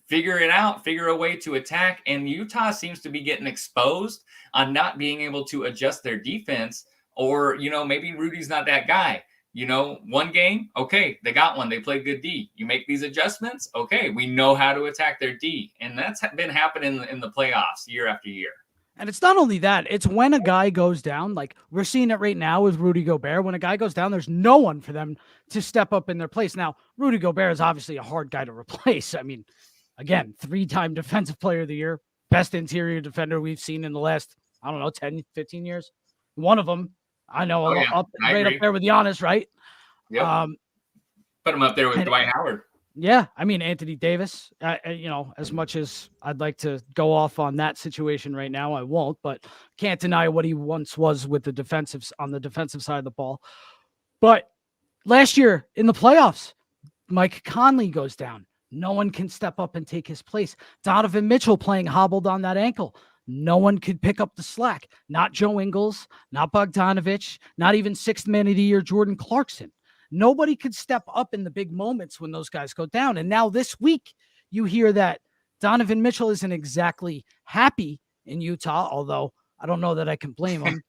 figure it out, figure a way to attack. And Utah seems to be getting exposed on not being able to adjust their defense, or, you know, maybe Rudy's not that guy. You know, one game, okay, they got one. They played good D. You make these adjustments, okay, we know how to attack their D. And that's been happening in the playoffs year after year. And it's not only that, it's when a guy goes down, like we're seeing it right now with Rudy Gobert. When a guy goes down, there's no one for them to step up in their place. Now, Rudy Gobert is obviously a hard guy to replace. I mean, again, 3-time Defensive Player of the Year, best interior defender we've seen in the last, 10, 15 years. One of them, I know, right up there with Giannis, right? Yeah. Put him up there with Dwight Howard. Yeah, I mean, Anthony Davis, as much as I'd like to go off on that situation right now, I won't, but can't deny what he once was with on the defensive side of the ball. But last year in the playoffs, Mike Conley goes down. No one can step up and take his place. Donovan Mitchell playing hobbled on that ankle. No one could pick up the slack. Not Joe Ingles, not Bogdanovich, not even sixth man of the year Jordan Clarkson. Nobody could step up in the big moments when those guys go down. And now this week, you hear that Donovan Mitchell isn't exactly happy in Utah, although I don't know that I can blame him.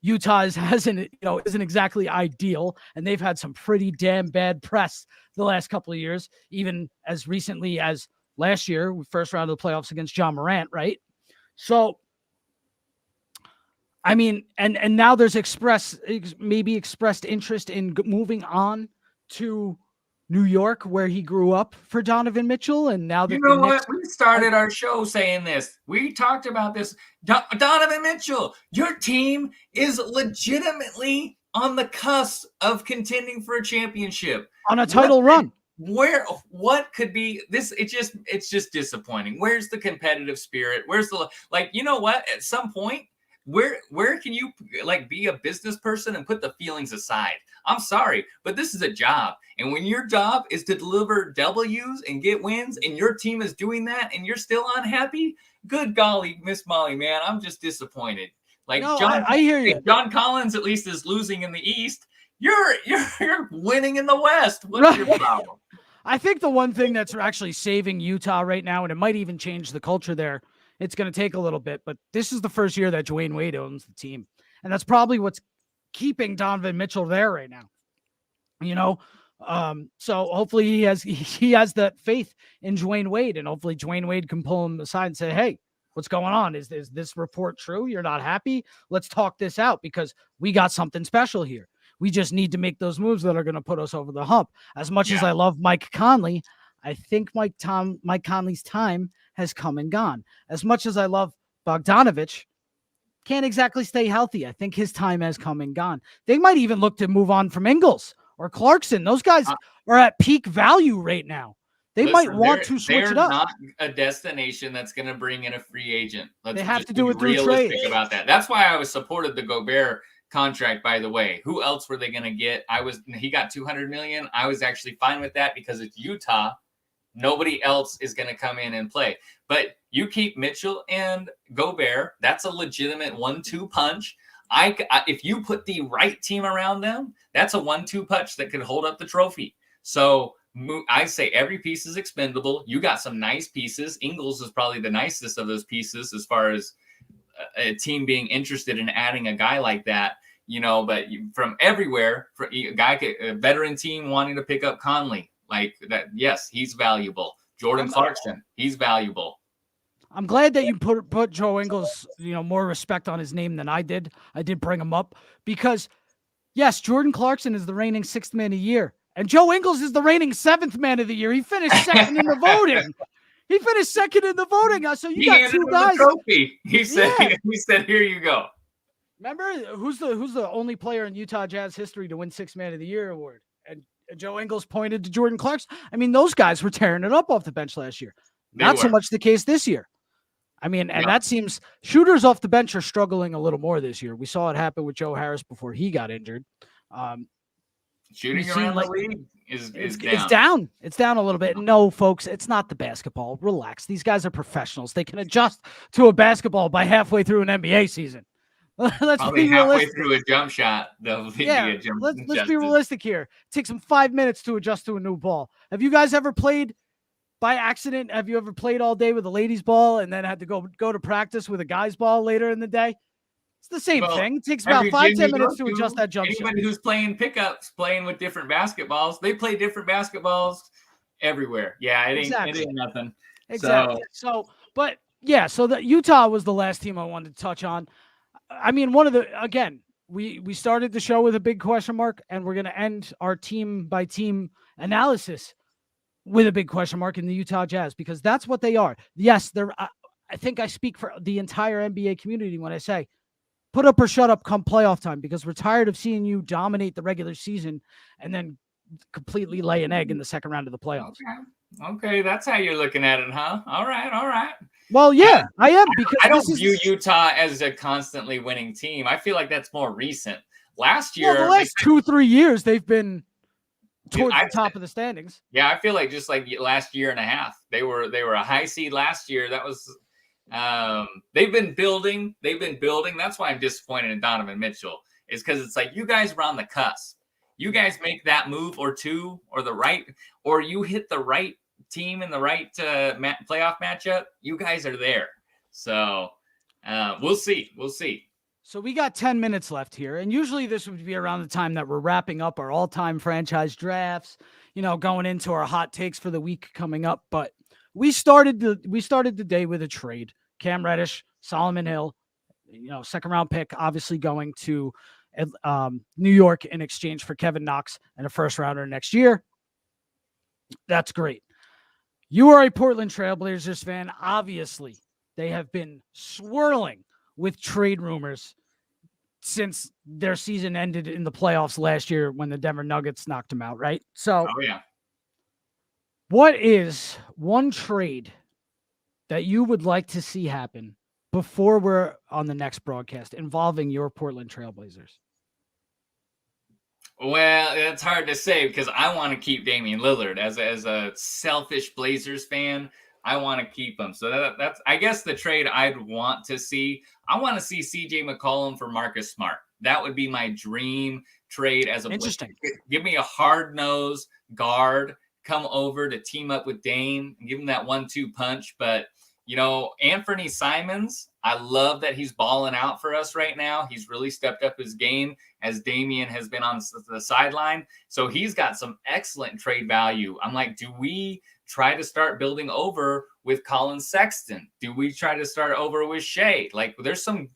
Utah isn't exactly ideal, and they've had some pretty damn bad press the last couple of years, even as recently as last year, first round of the playoffs against John Morant, right? So, I mean, and now there's expressed interest in moving on to New York, where he grew up, for Donovan Mitchell. And now that we started our show saying this. We talked about this. Donovan Mitchell, your team is legitimately on the cusp of contending for a championship, on a title run. What could be this? It's just disappointing. Where's the competitive spirit? Where's the, you know what? At some point, where can you be a business person and put the feelings aside? I'm sorry, but this is a job. And when your job is to deliver W's and get wins, and your team is doing that and you're still unhappy, good golly, Miss Molly, man, I'm just disappointed. I hear you. John Collins at least is losing in the East. You're winning in the West. What's your problem? I think the one thing that's actually saving Utah right now, and it might even change the culture there, it's going to take a little bit, but this is the first year that Dwayne Wade owns the team. And that's probably what's keeping Donovan Mitchell there right now. So hopefully he has that faith in Dwayne Wade, and hopefully Dwayne Wade can pull him aside and say, hey, what's going on? Is this report true? You're not happy? Let's talk this out, because we got something special here. We just need to make those moves that are going to put us over the hump. As much as I love Mike Conley, I think Mike Conley's time has come and gone. As much as I love Bogdanovich, can't exactly stay healthy. I think his time has come and gone. They might even look to move on from Ingles or Clarkson. Those guys are at peak value right now. They might want to switch it up. They're not a destination that's going to bring in a free agent. They have to do it through trade. About that. That's why I was supported the Gobert contract, by the way. Who else were they going to get? He got $200 million. I was actually fine with that because it's Utah. Nobody else is going to come in and play. But you keep Mitchell and Gobert, that's a legitimate 1-2 punch. If you put the right team around them, that's a 1-2 punch that could hold up the trophy. So I say every piece is expendable. You got some nice pieces. Ingles is probably the nicest of those pieces as far as a team being interested in adding a guy like that, but from everywhere, for a veteran team wanting to pick up Conley like that. Yes, he's valuable. Jordan Clarkson, he's valuable. I'm glad that you put Joe Ingles, more respect on his name than I did. I did bring him up because, yes, Jordan Clarkson is the reigning sixth man of the year, and Joe Ingles is the reigning seventh man of the year. He finished second in the voting. So you got two guys. The trophy. He said, "Here you go." Remember who's the only player in Utah Jazz history to win Sixth Man of the Year award? And Joe Ingles pointed to Jordan Clarkson. I mean, those guys were tearing it up off the bench last year. Not so much the case this year. I mean, and that seems shooters off the bench are struggling a little more this year. We saw it happen with Joe Harris before he got injured. Shooting around the league is down. It's down. It's down a little bit. No, folks, it's not the basketball. Relax. These guys are professionals. They can adjust to a basketball by halfway through an NBA season. Let's Probably be halfway realistic. through a jump shot. Let's be realistic here. It takes them 5 minutes to adjust to a new ball. Have you guys ever played by accident? Have you ever played all day with a ladies' ball and then had to go to practice with a guy's ball later in the day? It's the same thing. It takes about 5-10 minutes to adjust that jump shot. Anybody who's playing pickups, playing with different basketballs, they play different basketballs everywhere. Yeah, it ain't nothing. Exactly. So the Utah was the last team I wanted to touch on. I mean, we started the show with a big question mark, and we're going to end our team by team analysis with a big question mark in the Utah Jazz, because that's what they are. Yes, I think I speak for the entire NBA community when I say, put up or shut up come playoff time, because we're tired of seeing you dominate the regular season and then completely lay an egg in the second round of the playoffs. Okay, that's how you're looking at it, huh? All right. Well, yeah, I am, because I don't view Utah as a constantly winning team. I feel like that's more recent. Last year, the last 2-3 years, they've been towards the top of the standings. Yeah, I feel like just like last year and a half, they were a high seed last year. That was they've been building. That's why I'm disappointed in Donovan Mitchell, is because it's like you guys were on the cusp. You guys make that move or two, or you hit the right team in the right playoff matchup. You guys are there. So we'll see. So we got 10 minutes left here, and usually this would be around the time that we're wrapping up our all-time franchise drafts, going into our hot takes for the week coming up. But we started the day with a trade. Cam Reddish, Solomon Hill, second round pick, obviously going to New York in exchange for Kevin Knox and a first rounder next year. That's great. You are a Portland Trailblazers fan. Obviously, they have been swirling with trade rumors since their season ended in the playoffs last year when the Denver Nuggets knocked them out, right? So, what is one trade that you would like to see happen before we're on the next broadcast involving your Portland Trailblazers? Well, it's hard to say because I want to keep Damian Lillard as a selfish Blazers fan. I want to keep him. So that's, I guess, the trade I'd want to see. I want to see CJ McCollum for Marcus Smart. That would be my dream trade as a Interesting. Give me a hard-nosed guard, come over to team up with Dame and give him that 1-2 punch. But, Anthony Simons, I love that he's balling out for us right now. He's really stepped up his game as Damian has been on the sideline. So he's got some excellent trade value. I'm like, do we try to start building over with Colin Sexton? Do we try to start over with Shea? Like, there's some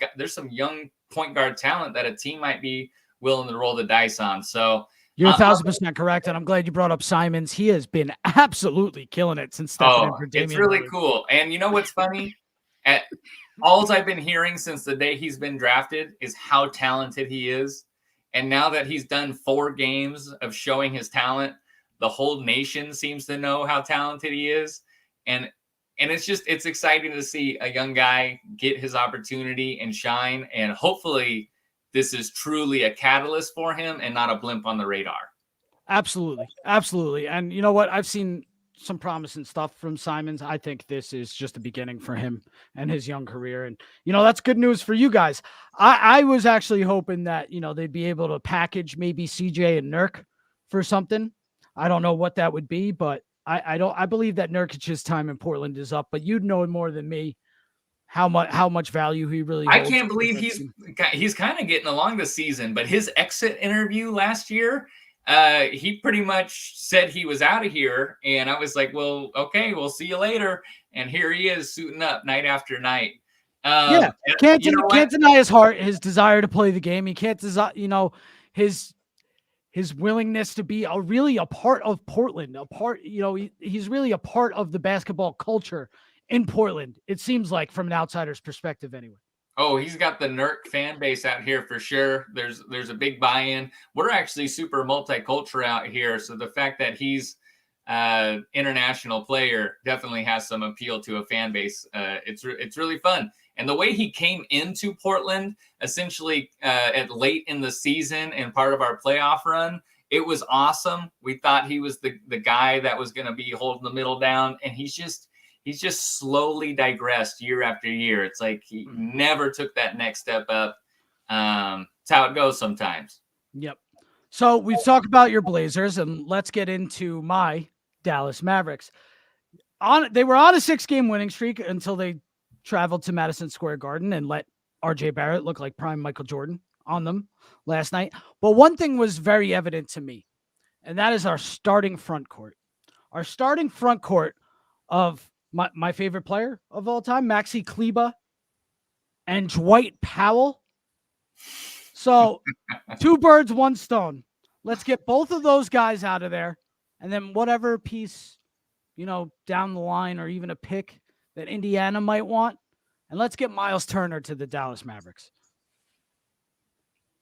young point guard talent that a team might be willing to roll the dice on. So you're 1,000% correct, and I'm glad you brought up Simons. He has been absolutely killing it since stepping in for Damian. It's really cool. And you know what's funny? All I've been hearing since the day he's been drafted is how talented he is. And now that he's done 4 games of showing his talent, the whole nation seems to know how talented he is. And it's exciting to see a young guy get his opportunity and shine. And hopefully this is truly a catalyst for him and not a blimp on the radar. Absolutely. And you know what? I've seen some promising stuff from Simons. I think this is just a beginning for him and his young career. And, that's good news for you guys. I was actually hoping that, they'd be able to package maybe CJ and Nurk for something. I don't know what that would be, but I believe that Nurkic's time in Portland is up, but you'd know more than me how much value he really holds. I can't believe he's kind of getting along this season, but his exit interview last year, he pretty much said he was out of here. And I was like, well, okay, we'll see you later. And here he is suiting up night after night. Can't deny his heart, his desire to play the game. He can't his willingness to be really a part of Portland, he's really a part of the basketball culture in Portland. It seems like, from an outsider's perspective anyway. Oh, he's got the Nurk fan base out here for sure. There's a big buy-in. We're actually super multicultural out here. So the fact that he's international player definitely has some appeal to a fan base. It's really fun. And the way he came into Portland, essentially at late in the season and part of our playoff run, it was awesome. We thought he was the guy that was going to be holding the middle down, and he's just slowly digressed year after year. It's like he never took that next step up. It's how it goes sometimes. Yep. So we've talked about your Blazers, and let's get into my Dallas Mavericks. They were on a 6-game winning streak until they traveled to Madison Square Garden and let RJ Barrett look like prime Michael Jordan on them last night. But one thing was very evident to me, and that is our starting front court. Our starting front court of my favorite player of all time, Maxi Kleber, and Dwight Powell. So 2 birds, 1 stone. Let's get both of those guys out of there. And then whatever piece, down the line, or even a pick that Indiana might want. And let's get Miles Turner to the Dallas Mavericks.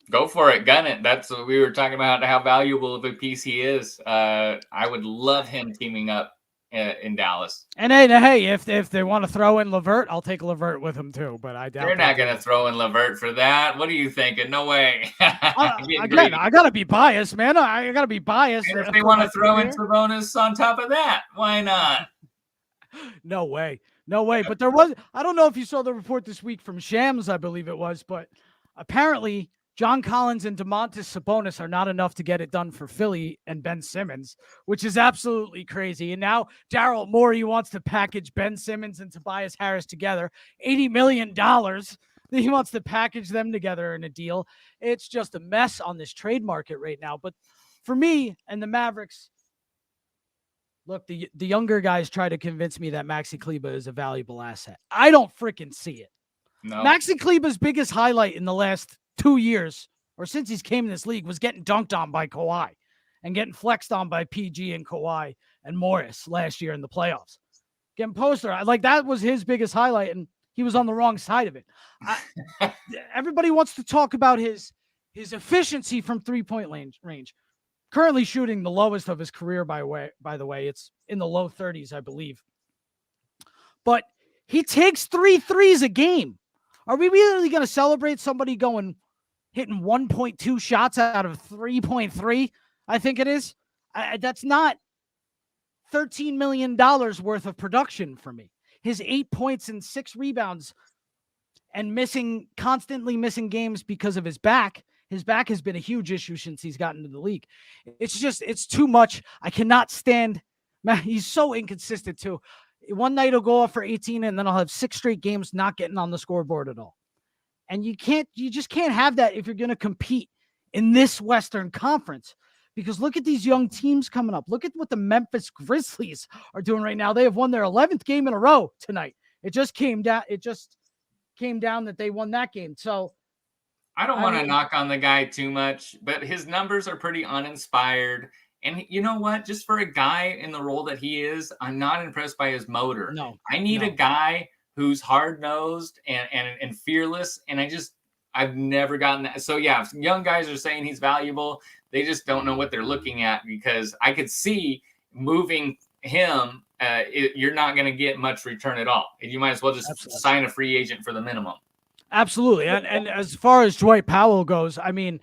Go for it. Gun it. That's what we were talking about, how valuable of a piece he is. I would love him teaming up in Dallas. And hey, if they want to throw in Levert, I'll take Levert with him too. But I doubt they're not going to throw in Levert for that. What are you thinking? No way. Again, I gotta be biased, man. I gotta be biased. And if they want to throw in Sabonis on top of that, why not? No way. But there was, I don't know if you saw the report this week from Shams, I believe it was, but apparently John Collins and Domantas Sabonis are not enough to get it done for Philly and Ben Simmons, which is absolutely crazy. And now Daryl Morey wants to package Ben Simmons and Tobias Harris together. $80 million. He wants to package them together in a deal. It's just a mess on this trade market right now. But for me and the Mavericks, look, the younger guys try to convince me that Maxi Kleber is a valuable asset. I don't freaking see it. No. Maxi Kleber's biggest highlight in the last 2 years, or since he's came in this league, was getting dunked on by Kawhi and getting flexed on by PG and Kawhi and Morris last year in the playoffs. Getting poster. Like, that was his biggest highlight, and he was on the wrong side of it. Everybody wants to talk about his efficiency from three-point range. Currently shooting the lowest of his career, by the way. It's in the low 30s, I believe. But he takes 3 threes a game. Are we really going to celebrate somebody hitting 1.2 shots out of 3.3? I think it is. That's not $13 million worth of production for me. His 8 points and 6 rebounds and constantly missing games because of his back. His back has been a huge issue since he's gotten to the league. It's too much. I cannot stand, man, he's so inconsistent too. One night he'll go off for 18 and then I'll have 6 straight games not getting on the scoreboard at all. And you just can't have that if you're going to compete in this Western Conference, because look at these young teams coming up. Look at what the Memphis Grizzlies are doing right now. They have won their 11th game in a row tonight. It just came down that they won that game. So I don't want to knock on the guy too much, but his numbers are pretty uninspired. And you know what? Just for a guy in the role that he is, I'm not impressed by his motor. No, I need a guy who's hard-nosed and fearless, and I've never gotten that. So, yeah, young guys are saying he's valuable. They just don't know what they're looking at, because I could see moving him, you're not going to get much return at all. You might as well just sign a free agent for the minimum. Absolutely. And as far as Dwight Powell goes, I mean,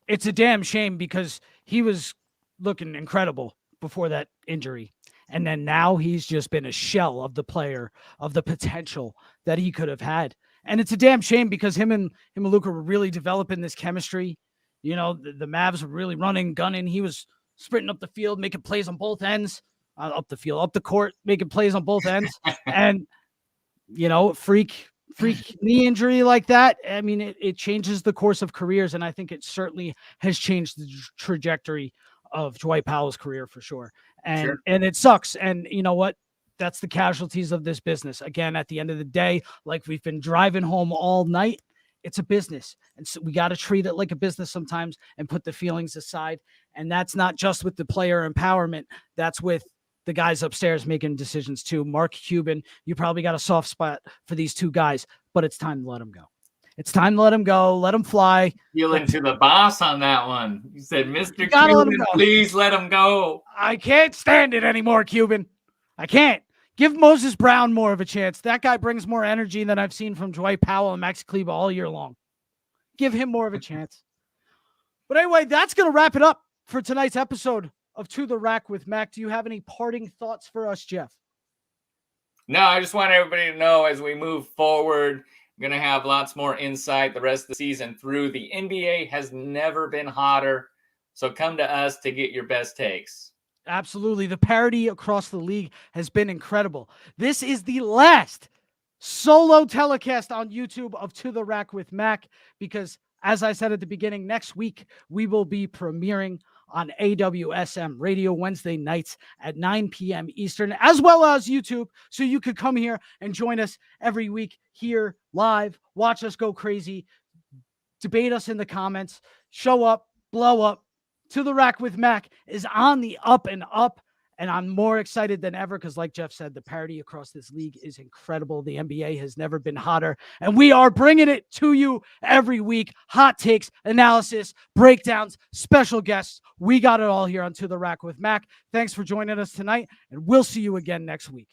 it's a damn shame, because he was looking incredible before that injury. And then now he's just been a shell of the player, of the potential that he could have had. And it's a damn shame, because him and Luka were really developing this chemistry. You know, the Mavs were really running, gunning. He was sprinting up the field, making plays on both ends, up the court, making plays on both ends. And, you know, freak knee injury like that, I mean, it changes the course of careers, and I think it certainly has changed the trajectory of Dwight Powell's career for sure. And it sucks. And you know what? That's the casualties of this business. Again, at the end of the day, like we've been driving home all night, it's a business. And so we got to treat it like a business sometimes and put the feelings aside. And that's not just with the player empowerment. That's with the guys upstairs making decisions too. Mark Cuban, you probably got a soft spot for these two guys, but it's time to let them go. It's time to let them go. Let them fly. Appealing to the boss on that one. You said, Mr. Cuban, please let him go. I can't stand it anymore, Cuban. I can't. Give Moses Brown more of a chance. That guy brings more energy than I've seen from Dwight Powell and Maxi Kleber all year long. Give him more of a chance. But anyway, that's going to wrap it up for tonight's episode of To the Rack with Mac. Do you have any parting thoughts for us, Jeff? No, I just want everybody to know as we move forward, I'm going to have lots more insight the rest of the season through. The NBA has never been hotter, so come to us to get your best takes. Absolutely. The parity across the league has been incredible. This is the last solo telecast on YouTube of To the Rack with Mac, because as I said at the beginning, next week we will be premiering on AWSM Radio Wednesday nights at 9 p.m. Eastern, as well as YouTube. So you could come here and join us every week here live, watch us go crazy, debate us in the comments, show up, blow up. To the Rack with Mac is on the up and up. And I'm more excited than ever because, like Jeff said, the parity across this league is incredible. The NBA has never been hotter. And we are bringing it to you every week. Hot takes, analysis, breakdowns, special guests. We got it all here on To The Rack with Mac. Thanks for joining us tonight, and we'll see you again next week.